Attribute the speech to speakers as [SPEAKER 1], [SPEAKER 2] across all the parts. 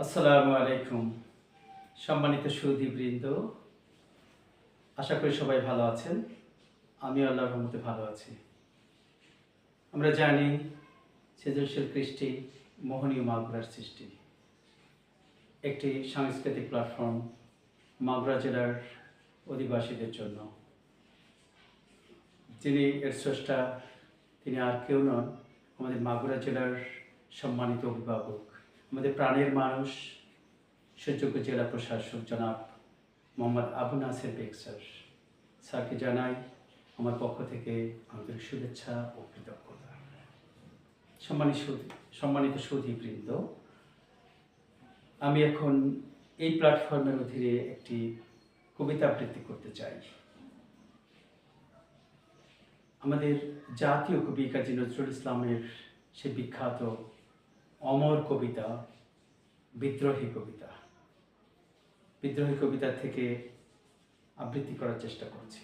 [SPEAKER 1] আসসালামু আলাইকুম। সম্মানিত সুধীবৃন্দ, আশা করি সবাই ভালো আছেন। আমি আল্লাহর রহমতে ভালো আছি। আমরা জানি সৃজনশীল কৃষ্টি মোহনীয় মাগুরার সৃষ্টি, একটি সাংস্কৃতিক প্ল্যাটফর্ম মাগুরা জেলার অধিবাসীদের জন্য। যিনি এর স্রষ্টা, তিনি আর কেউ নন, আমাদের মাগুরা জেলার সম্মানিত অভিভাবক, আমাদের প্রাণের মানুষ, সুযোগ্য জেলা প্রশাসক জনাব মোহাম্মদ আবু নাসের বেগ স্যার। স্যারকে জানাই আমার পক্ষ থেকে আন্তরিক শুভেচ্ছা ও কৃতজ্ঞতা। সম্মানিত সুধীবৃন্দ, আমি এখন এই প্ল্যাটফর্মের অধীনে একটি কবিতা আবৃত্তি করতে চাই। আমাদের জাতীয় কবি কাজী নজরুল ইসলামের সে বিখ্যাত অমর কবিতা বিদ্রোহী কবিতা। বিদ্রোহী কবিতা থেকে আবৃত্তি করার চেষ্টা করছি।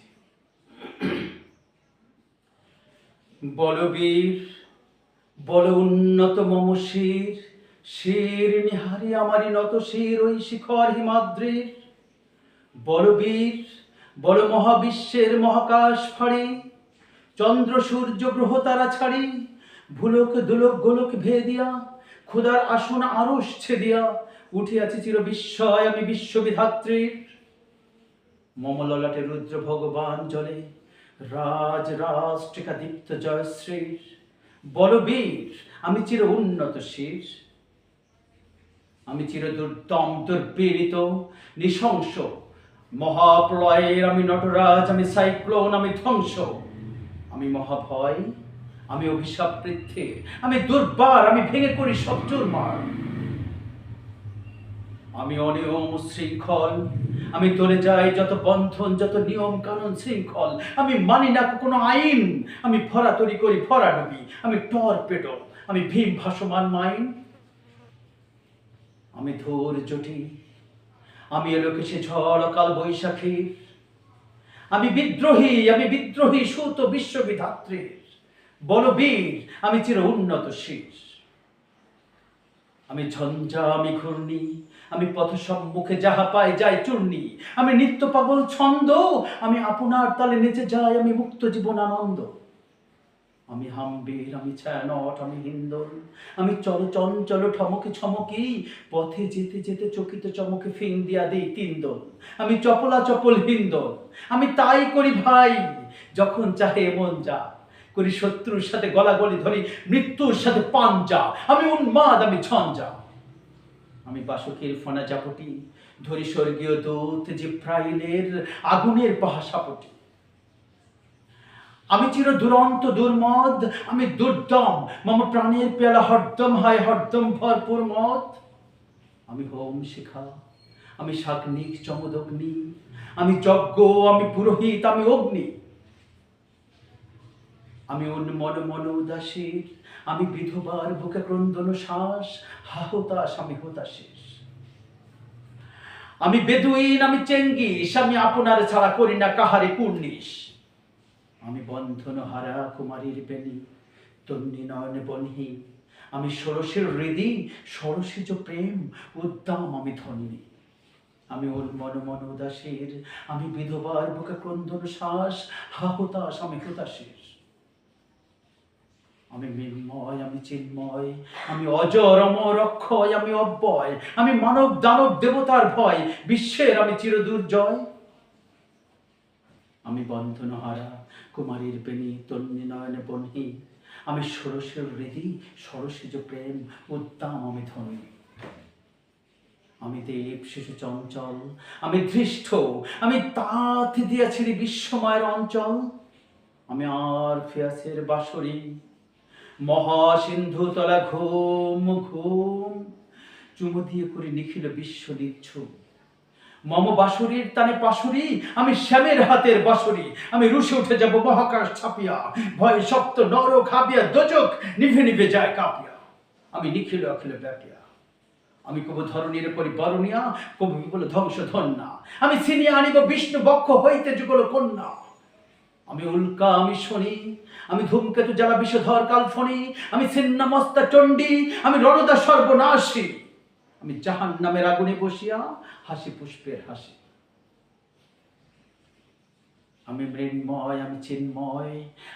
[SPEAKER 1] বলবীর বল উন্নত মম শির, শির নিহারি আমারি নত শির ওই শিখর হিমাদ্রির। বলবীর বল মহাবিশ্বের মহাকাশ ফাড়ি, চন্দ্র সূর্য গ্রহ তারা ছাড়ি, ভুলক দুলক গোলক ভেদিয়া, ক্ষুধার আসন আরশ ছেদিয়া, উঠিয়াছি চির বিস্ময় আমি বিশ্ববিধাত্রীর। মম ললাটে রুদ্র ভগবান জলে, রাজ রাষ্ট্রিকা দীপ্ত জয়শ্রীর। বলবীর আমি চির উন্নত শির, আমি চির দুর্দম দুর্পীড়িত নৃশংস, মহাপ্রলয়ের আমি নটরাজ, আমি সাইক্লোন, আমি ধ্বংস, আমি মহাভয়, আমি অভিশাপ পৃথ্বীর, আমি দুর্বার, আমি ভেঙে করি সব চুরমার। আমি অনিয়ম শৃঙ্খল, আমি তোলে যাই যত বন্ধন, যত নিয়ম কানুন শৃঙ্খল, আমি মানি না কোনো আইন, আমি ভরাতরি করি ভরাডুবি, আমি টর্পেডো, আমি ভীম ভাসমান মাইন। আমি ধৈর্যটি, আমি এলোকে সে ঝড় কাল বৈশাখীর। আমি বিদ্রোহী সুত বিশ্ববিধাত্রীর। বলবীর আমি চির উন্নত শীষ, আমি ঝঞ্ঝা, আমি ঘূর্ণি, আমি পথ সম্মুখে যাহা পাই যাই চূর্ণি, আমি নিত্য পাগল ছন্দ, আমি আপনার তালে নেচে যাই, আমি মুক্ত জীবন আনন্দ। আমি হাম্বির, আমি ছায়ানট, আমি হিন্দল, আমি চল চঞ্চল ঠমকি ছমকি, পথে যেতে যেতে চকিত চমকে ফিং দিয়া দেই তিনদল, আমি চপলা চপল হিন্দল। আমি তাই করি ভাই যখন চাহে মন যা, করি শত্রুর সাথে গলাগলি ধরি মৃত্যুর সাথে পাঞ্জা, আমি উন্মাদ, আমি ঝঞ্ঝা। আমি বাসকের ফনা জাপটি ধরি স্বর্গীয় দূত জিব্রাইলের আগুনের পাহাসাপটি। আমি চির দুরন্ত দুর্মদ, আমি দুর্দম, মম প্রাণের পেয়ালা হরদম হায় হরদম ভরপুর মদ। আমি হোম শিখা, আমি শাগ্নিক চমদগ্নি, আমি যজ্ঞ, আমি পুরোহিত, আমি অগ্নি। আমি উন্মন মন উদাসীর, আমি বিধবার বুকে ক্রন্দন শ্বাস, হাহতাস, আমি হতাশিস। আমি বেদুইন, আমি চেঙ্গিস, আমি আপনার ছাড়া করি না কাহারে কুর্নিশ। আমি বন্ধন হারা কুমারীর বেনি, তন্নি নয়নে বনহি, আমি ষোড়শীর হৃদি, ষোড়শীজ প্রেম উদ্দাম, আমি ধন্যী। আমি উন্মন মন উদাসীর, আমি বিধবার বুকে ক্রন্দন শ্বাস, হাহতাস, আমি হতাশিস। আমি মৃন্ময়, আমি চিন্ময়, আমি অজর অমর অক্ষয়, আমি অব্যয়, আমি মানব দানব দেবতার ভয়, বিশ্বের আমি চির দুর্জয়। আমি বন্ধনহারা কুমারীর বেনি, তন্নি নয়নে বনহি, আমি ষোড়শীর হৃদি, ষোড়শীজ প্রেম উদ্দাম, আমি ধনী। আমি দেব শিশু চঞ্চল, আমি ধৃষ্ট, আমি তাঁত দিয়াছিলি বিশ্বময়ের অঞ্চল। আমি আর ফিয়াসের বাঁশরি, মহাসিন্ধু তলা ঘুম ঘুম, চুমু দিয়ে করে নিখিল বিশ্ব নিচ্ছুম। মম বাঁশরীর তানে পাশুরি, আমি শ্যামের হাতের বাঁশরি, আমি রুশে উঠে যাব মহাকাশ ছাপিয়া, ভয়ে শক্ত নর খাপিয়া দোজক নিভে নিভে যায় কাঁপিয়া। আমি নিখিল অখিল ব্যাপিয়া, আমি কবু ধরণীর পরিবরণিয়া, কবু বিপুল ধ্বংস ধন্যা, আমি ছিনিয়ে আনিব বিষ্ণু বক্ষ হইতে যুগল কন্যা। আমি উল্কা, আমি শনি, আমি ধূমকেতু জ্বালা বিষধর কালফণি, আমি ছিন্নমস্তা চণ্ডী, আমি রণদা সর্বনাশী। আমি জাহান্নামের আগুনে বসিয়া হাসি পুষ্পের হাসি। আমি মৃন্ময়, আমি চিন্ময়,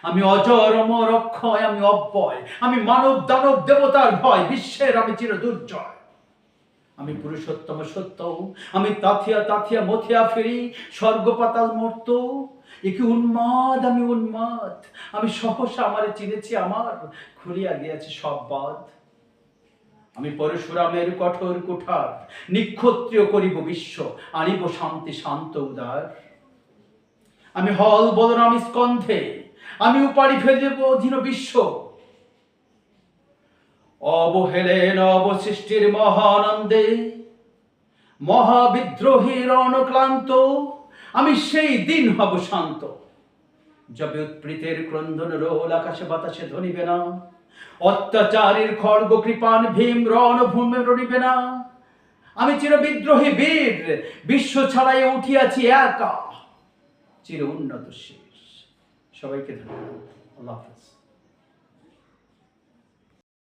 [SPEAKER 1] আমি অজর অমর অক্ষয়, আমি অব্যয়, আমি মানব দানব দেবতার ভয়, বিশ্বের আমি চির দুর্জয়। আমি পুরুষোত্তম সত্য, আমি তাথিয়া তাথিয়া মথিয়া ফিরি, স্বর্গ পাতাল মর্ত, একি উন্মাদ, আমি উন্মাদ, আমি সহসা আমারে চিনেছি, আমার খুলিয়া গিয়াছে সব বাদ। আমি পরশুরামের কঠোর কুঠার, নিক্ষত্রিয় করিব বিশ্ব, আনিব শান্তি শান্ত উদার। আমি হল বলরাম স্কন্ধে, আমি উপাড়ি ফেলিব অধীন বিশ্ব, অবহেলেন অবসৃষ্টির মহানন্দে, মহাবিদ্রোহীর অনক্লান্ত, আমি সেই দিন হব শান্ত, যবে উৎপীড়িতের ক্রন্দন রোল আকাশে বাতাসে ধ্বনিবে না, অত্যাচারীর খড়গ কৃপান ভীম রণভূমে রণিবে না। আমি চির বিদ্রোহী বীর, বিশ্ব ছাড়াইয়া উঠিয়াছি একা, চির উন্নত শেষ। সবাইকে ধন্যবাদ। আল্লাহ হাফেজ।